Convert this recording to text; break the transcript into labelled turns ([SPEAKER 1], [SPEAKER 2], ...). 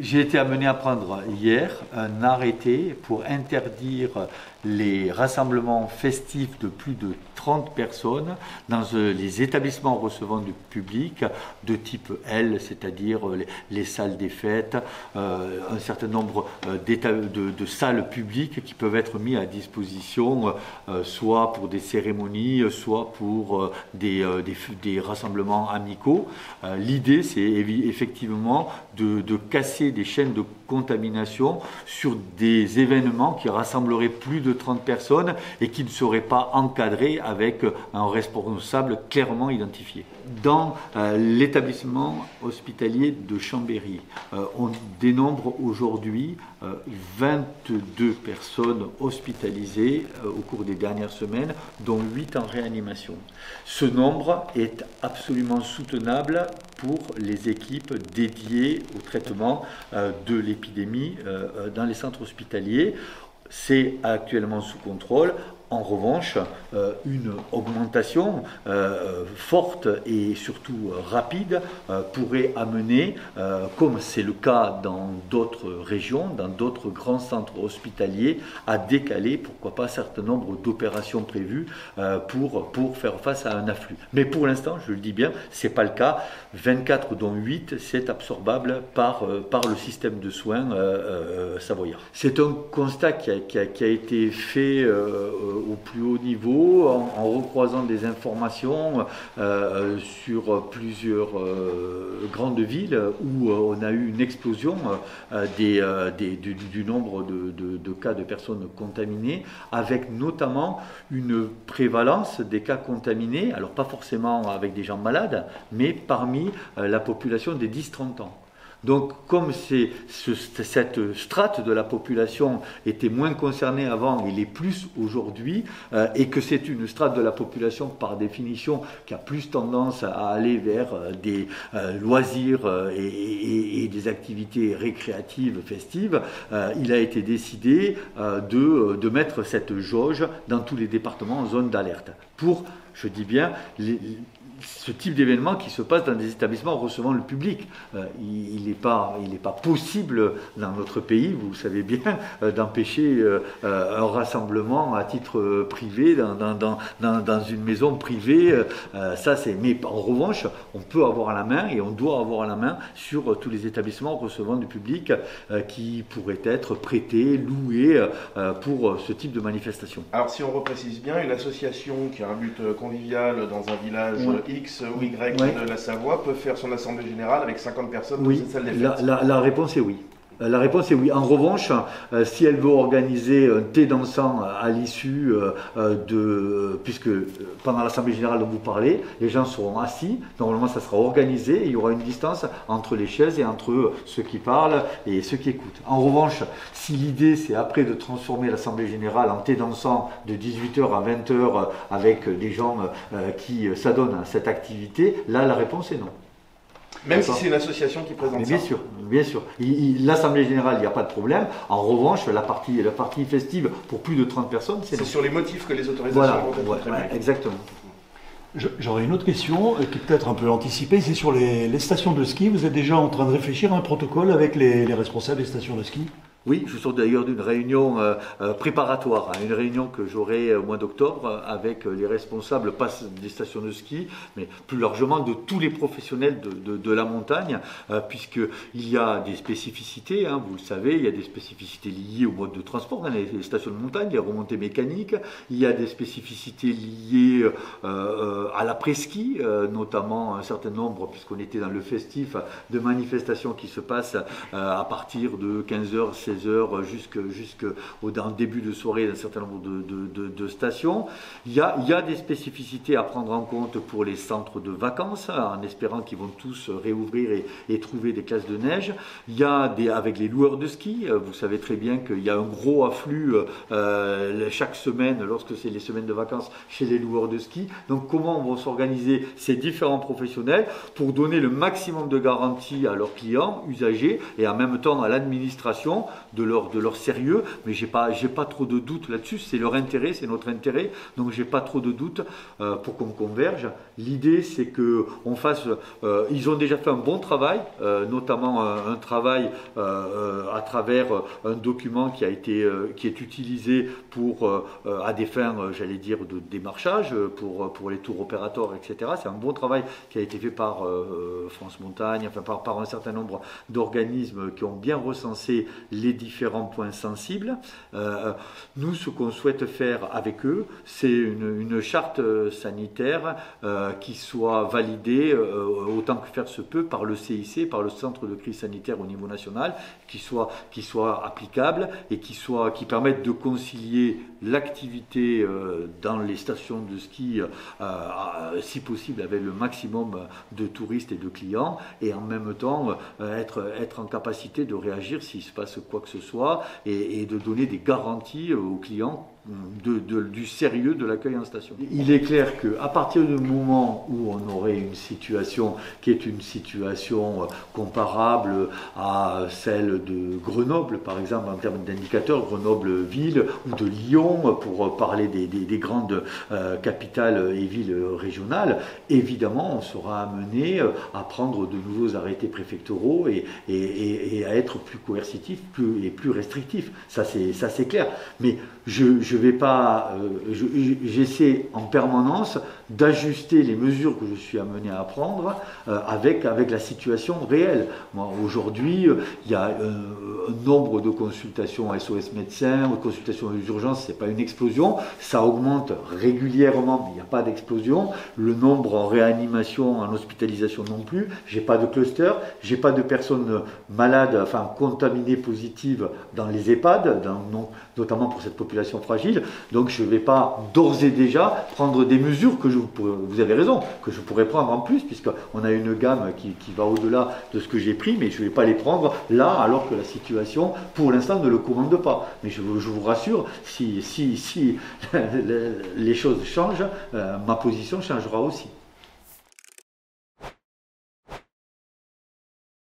[SPEAKER 1] J'ai été amené à prendre hier un arrêté pour interdire les rassemblements festifs de plus de 30 personnes dans les établissements recevant du public de type L, c'est-à-dire les salles des fêtes, un certain nombre de salles publiques qui peuvent être mises à disposition soit pour des cérémonies, soit pour des rassemblements amicaux. L'idée, c'est effectivement de casser des chaînes de contamination sur des événements qui rassembleraient plus de 30 personnes et qui ne seraient pas encadrés avec un responsable clairement identifié. Dans l'établissement hospitalier de Chambéry, on dénombre aujourd'hui 22 personnes hospitalisées au cours des dernières semaines, dont 8 en réanimation. Ce nombre est absolument soutenable pour les équipes dédiées au traitement de l'épidémie dans les centres hospitaliers. C'est actuellement sous contrôle. En revanche, une augmentation forte et surtout rapide pourrait amener, comme c'est le cas dans d'autres régions, dans d'autres grands centres hospitaliers, à décaler, pourquoi pas, un certain nombre d'opérations prévues pour faire face à un afflux. Mais pour l'instant, je le dis bien, ce n'est pas le cas. 24 dont 8, c'est absorbable par le système de soins savoyard. C'est un constat qui a été fait au plus haut niveau, en recroisant des informations sur plusieurs grandes villes où on a eu une explosion du nombre de cas de personnes contaminées, avec notamment une prévalence des cas contaminés, alors pas forcément avec des gens malades, mais parmi la population des 10-30 ans. Donc, comme cette strate de la population était moins concernée avant, il est plus aujourd'hui, et que c'est une strate de la population par définition qui a plus tendance à aller vers des loisirs et des activités récréatives, festives, il a été décidé de mettre cette jauge dans tous les départements en zone d'alerte pour, je dis bien, ce type d'événement qui se passe dans des établissements recevant le public. Il n'est pas possible dans notre pays, vous le savez bien, d'empêcher un rassemblement à titre privé dans une maison privée. Mais en revanche, on peut avoir à la main et on doit avoir à la main sur tous les établissements recevant du public qui pourraient être prêtés, loués pour ce type de manifestation.
[SPEAKER 2] Alors si on reprécise bien, une association qui a un but convivial dans un village X ou Y de la Savoie peut faire son assemblée générale avec 50 personnes dans cette salle des fêtes.
[SPEAKER 1] La réponse est oui. La réponse est oui. En revanche, si elle veut organiser un thé dansant à l'issue puisque pendant l'Assemblée Générale dont vous parlez, les gens seront assis, normalement ça sera organisé et il y aura une distance entre les chaises et entre ceux qui parlent et ceux qui écoutent. En revanche, si l'idée c'est après de transformer l'Assemblée Générale en thé dansant de 18h à 20h avec des gens qui s'adonnent à cette activité, là la réponse est non.
[SPEAKER 2] Même si c'est une association qui présente ça.
[SPEAKER 1] Bien sûr. L'Assemblée Générale, il n'y a pas de problème. En revanche, la partie festive pour plus de 30 personnes, c'est
[SPEAKER 2] sur les motifs que les autorisations vont être prévues.
[SPEAKER 1] Exactement.
[SPEAKER 3] J'aurais une autre question qui est peut-être un peu anticipée, c'est sur les stations de ski. Vous êtes déjà en train de réfléchir à un protocole avec les responsables des stations de ski ?
[SPEAKER 1] Oui, je sors d'ailleurs d'une réunion préparatoire, une réunion que j'aurai au mois d'octobre avec les responsables, pas des stations de ski, mais plus largement de tous les professionnels de la montagne, puisqu'il y a des spécificités, vous le savez, il y a des spécificités liées au mode de transport dans les stations de montagne, les remontées mécaniques, il y a des spécificités liées à l'après-ski, notamment un certain nombre, puisqu'on était dans le festif, de manifestations qui se passent à partir de 15h, 16h jusqu'au début de soirée d'un certain nombre de stations. Il y a des spécificités à prendre en compte pour les centres de vacances, en espérant qu'ils vont tous réouvrir et trouver des classes de neige. Il y a avec les loueurs de ski, vous savez très bien qu'il y a un gros afflux chaque semaine, lorsque c'est les semaines de vacances, chez les loueurs de ski. Donc comment vont s'organiser ces différents professionnels pour donner le maximum de garanties à leurs clients, usagers, et en même temps à l'administration, leur sérieux, mais j'ai pas trop de doute là-dessus. C'est leur intérêt, c'est notre intérêt, donc j'ai pas trop de doute pour qu'on converge. L'idée, c'est que on fasse. Ils ont déjà fait un bon travail, notamment un travail à travers un document qui est utilisé à des fins, j'allais dire, de démarchage pour les tours opérateurs, etc. C'est un bon travail qui a été fait par France Montagne, enfin par un certain nombre d'organismes qui ont bien recensé les différents points sensibles. Nous, ce qu'on souhaite faire avec eux, c'est une charte sanitaire qui soit validée autant que faire se peut par le CIC, par le Centre de crise sanitaire au niveau national, qui soit applicable et qui permette de concilier l'activité dans les stations de ski, si possible avec le maximum de touristes et de clients, et en même temps être en capacité de réagir s'il se passe quoi que ce soit et de donner des garanties aux clients du sérieux de l'accueil en station. Il est clair qu'à partir du moment où on aurait une situation qui est une situation comparable à celle de Grenoble, par exemple en termes d'indicateurs, Grenoble-Ville ou de Lyon, pour parler des grandes capitales et villes régionales, évidemment on sera amené à prendre de nouveaux arrêtés préfectoraux et à être plus coercitif et plus restrictif. Ça c'est clair. Mais j'essaie en permanence d'ajuster les mesures que je suis amené à prendre avec la situation réelle. Aujourd'hui, il y a un nombre de consultations SOS médecins, de consultations aux urgences, c'est pas une explosion, ça augmente régulièrement, mais il n'y a pas d'explosion. Le nombre en réanimation, en hospitalisation non plus. J'ai pas de cluster, j'ai pas de personnes malades, enfin contaminées positives dans les EHPAD, notamment pour cette population fragile. Donc je ne vais pas d'ores et déjà prendre des mesures que vous avez raison, que je pourrais prendre en plus, puisqu'on a une gamme qui va au-delà de ce que j'ai pris, mais je ne vais pas les prendre là, alors que la situation, pour l'instant, ne le commande pas. Mais je vous rassure, si les choses changent, ma position changera aussi.